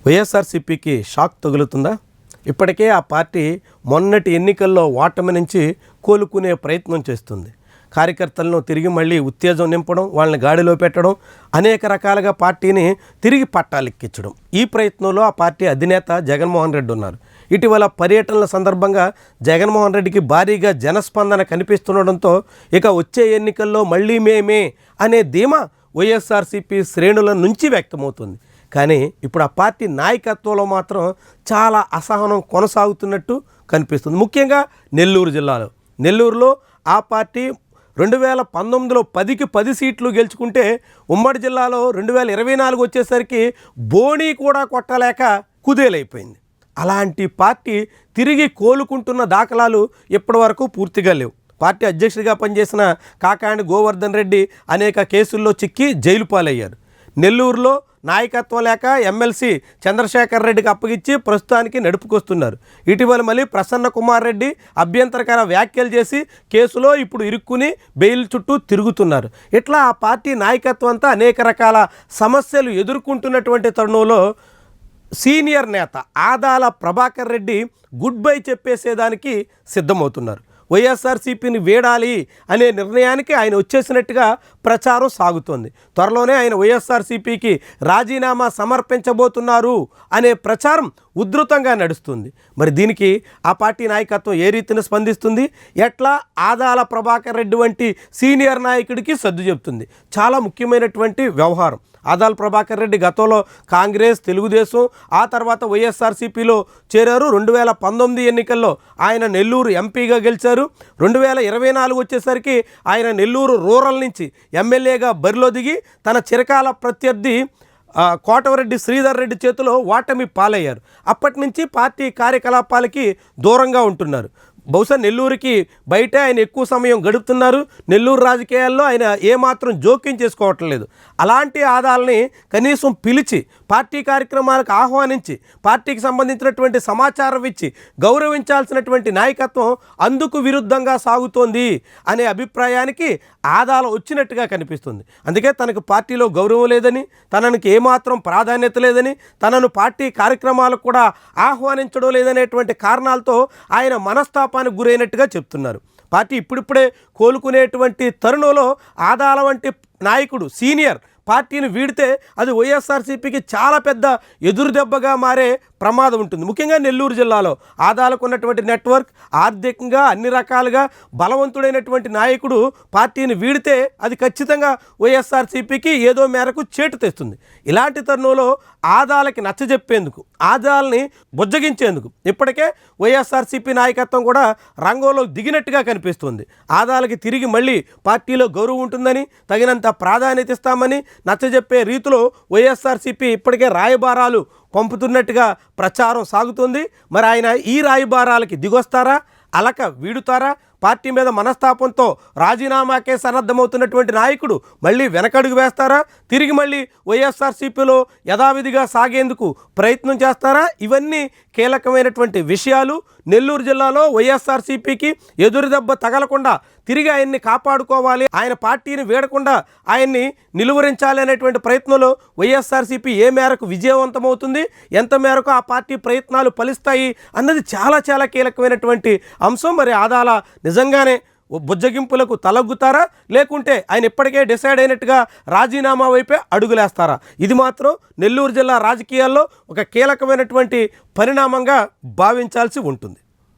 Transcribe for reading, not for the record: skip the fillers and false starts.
వైఎస్ఆర్సీపీకి షాక్ తగులుతుందా? ఇప్పటికే ఆ పార్టీ మొన్నటి ఎన్నికల్లో ఓటమి నుంచి కోలుకునే ప్రయత్నం చేస్తుంది. కార్యకర్తలను తిరిగి మళ్ళీ ఉత్తేజం నింపడం, వాళ్ళని గాడిలో పెట్టడం, అనేక రకాలుగా పార్టీని తిరిగి పట్టాలెక్కించడం. ఈ ప్రయత్నంలో ఆ పార్టీ అధినేత జగన్మోహన్ రెడ్డి ఉన్నారు. ఇటీవల పర్యటనల సందర్భంగా జగన్మోహన్ రెడ్డికి భారీగా జనస్పందన కనిపిస్తుండడంతో ఇక వచ్చే ఎన్నికల్లో మళ్ళీ మేమే అనే ధీమా వైఎస్ఆర్సీపీ శ్రేణుల నుంచి వ్యక్తమవుతుంది. కానీ ఇప్పుడు ఆ పార్టీ నాయకత్వంలో మాత్రం చాలా అసహనం కొనసాగుతున్నట్టు కనిపిస్తుంది. ముఖ్యంగా నెల్లూరు జిల్లాలో. నెల్లూరులో ఆ పార్టీ 2019లో 10కి 10 సీట్లు గెలుచుకుంటే ఉమ్మడి జిల్లాలో 2024 వచ్చేసరికి బోణీ కూడా కొట్టలేక కుదేలైపోయింది. అలాంటి పార్టీ తిరిగి కోలుకుంటున్న దాఖలాలు ఇప్పటివరకు పూర్తిగా లేవు. పార్టీ అధ్యక్షుడిగా పనిచేసిన కాకాణి గోవర్ధన్ రెడ్డి అనేక కేసుల్లో చిక్కి జైలు పాలయ్యారు. నెల్లూరులో నాయకత్వం లేక ఎమ్మెల్సీ చంద్రశేఖర్ రెడ్డికి అప్పగించి ప్రస్తుతానికి నడుపుకొస్తున్నారు. ఇటీవల మళ్ళీ ప్రసన్న కుమార్ రెడ్డి అభ్యంతరకర వ్యాఖ్యలు చేసి కేసులో ఇప్పుడు ఇరుక్కుని బెయిల్ చుట్టూ తిరుగుతున్నారు. ఇట్లా ఆ పార్టీ నాయకత్వం అంతా అనేక రకాల సమస్యలు ఎదుర్కొంటున్నటువంటి తరుణంలో సీనియర్ నేత ఆదాల ప్రభాకర్ రెడ్డి గుడ్ బై చెప్పేసేదానికి సిద్ధమవుతున్నారు. వైఎస్ఆర్సీపీని వీడాలి అనే నిర్ణయానికి ఆయన వచ్చేసినట్టుగా ప్రచారం సాగుతోంది. త్వరలోనే ఆయన వైఎస్ఆర్సీపీకి రాజీనామా సమర్పించబోతున్నారు అనే ప్రచారం ఉధృతంగా నడుస్తుంది. మరి దీనికి ఆ పార్టీ నాయకత్వం ఏ రీతిని స్పందిస్తుంది? ఎట్లా ఆదాల ప్రభాకర్ రెడ్డి వంటి సీనియర్ నాయకుడికి సర్దు చెప్తుంది? చాలా ముఖ్యమైనటువంటి వ్యవహారం. ఆదాల ప్రభాకర్ రెడ్డి గతంలో కాంగ్రెస్, తెలుగుదేశం, ఆ తర్వాత వైఎస్ఆర్సీపీలో చేరారు. 2019 ఎన్నికల్లో ఆయన నెల్లూరు ఎంపీగా గెలిచారు. 2024 వచ్చేసరికి ఆయన నెల్లూరు రూరల్ నుంచి ఎమ్మెల్యేగా బరిలో దిగి తన చిరకాల ప్రత్యర్థి కోటమిరెడ్డి శ్రీధర్ రెడ్డి చేతిలో ఓటమి పాలయ్యారు. అప్పటి నుంచి పార్టీ కార్యకలాపాలకి దూరంగా ఉంటున్నారు. బహుశా నెల్లూరుకి బయటే ఆయన ఎక్కువ సమయం గడుపుతున్నారు. నెల్లూరు రాజకీయాల్లో ఆయన ఏమాత్రం జోక్యం చేసుకోవట్లేదు. అలాంటి ఆదాలని కనీసం పిలిచి పార్టీ కార్యక్రమాలకు ఆహ్వానించి పార్టీకి సంబంధించినటువంటి సమాచారం ఇచ్చి గౌరవించాల్సినటువంటి నాయకత్వం అందుకు విరుద్ధంగా సాగుతోంది అనే అభిప్రాయానికి ఆదాలు వచ్చినట్టుగా కనిపిస్తుంది. అందుకే తనకు పార్టీలో గౌరవం లేదని, తనకి ఏమాత్రం ప్రాధాన్యత లేదని, తనను పార్టీ కార్యక్రమాలకు కూడా ఆహ్వానించడం లేదనేటువంటి కారణాలతో ఆయన మనస్తాపానికి గురైనట్టుగా చెప్తున్నారు. పార్టీ ఇప్పుడిప్పుడే కోలుకునేటువంటి తరుణంలో ఆదాల వంటి నాయకుడు సీనియర్ పార్టీని వీడితే అది వైఎస్ఆర్సీపీకి చాలా పెద్ద ఎదురుదెబ్బగా మారే ప్రమాదం ఉంటుంది. ముఖ్యంగా నెల్లూరు జిల్లాలో ఆదాలకు ఉన్నటువంటి నెట్వర్క్, ఆర్థికంగా అన్ని రకాలుగా బలవంతుడైనటువంటి నాయకుడు పార్టీని వీడితే అది ఖచ్చితంగా వైఎస్ఆర్సీపీకి ఏదో మేరకు చేటు తెస్తుంది. ఇలాంటి తరుణంలో ఆదాలకి నచ్చజెప్పేందుకు, ఆదాలని బుజ్జగించేందుకు ఇప్పటికే వైఎస్ఆర్సీపీ నాయకత్వం కూడా రంగంలో దిగినట్టుగా కనిపిస్తుంది. ఆదాలకి తిరిగి మళ్ళీ పార్టీలో గౌరవం ఉంటుందని, తగినంత ప్రాధాన్యత ఇస్తామని నచ్చజెప్పే రీతిలో వైఎస్ఆర్సీపీ ఇప్పటికే రాయబారాలు పంపుతున్నట్టుగా ప్రచారం సాగుతుంది. మరి ఆయన ఈ రాయబారాలకి దిగొస్తారా, అలక వీడుతారా? పార్టీ మీద మనస్తాపంతో రాజీనామాకే సన్నద్ధమవుతున్నటువంటి నాయకుడు మళ్ళీ వెనకడుగు వేస్తారా? తిరిగి మళ్ళీ వైఎస్ఆర్సీపీలో యథావిధిగా సాగేందుకు ప్రయత్నం చేస్తారా? ఇవన్నీ కీలకమైనటువంటి విషయాలు. నెల్లూరు జిల్లాలో వైఎస్ఆర్సీపీకి ఎదురుదెబ్బ తగలకుండా తిరిగి ఆయన్ని కాపాడుకోవాలి, ఆయన పార్టీని వీడకుండా ఆయన్ని నిలువరించాలి అనేటువంటి ప్రయత్నంలో వైఎస్ఆర్సీపీ ఏ మేరకు విజయవంతమవుతుంది, ఎంత మేరకు ఆ పార్టీ ప్రయత్నాలు ఫలిస్తాయి అన్నది చాలా చాలా కీలకమైనటువంటి అంశం. మరి ఆదాల నిజంగానే బుజ్జగింపులకు తలగ్గుతారా, లేకుంటే ఆయన ఇప్పటికే డిసైడ్ అయినట్టుగా రాజీనామా వైపే అడుగులేస్తారా? ఇది మాత్రం నెల్లూరు జిల్లా రాజకీయాల్లో ఒక కీలకమైనటువంటి పరిణామంగా భావించాల్సి ఉంటుంది.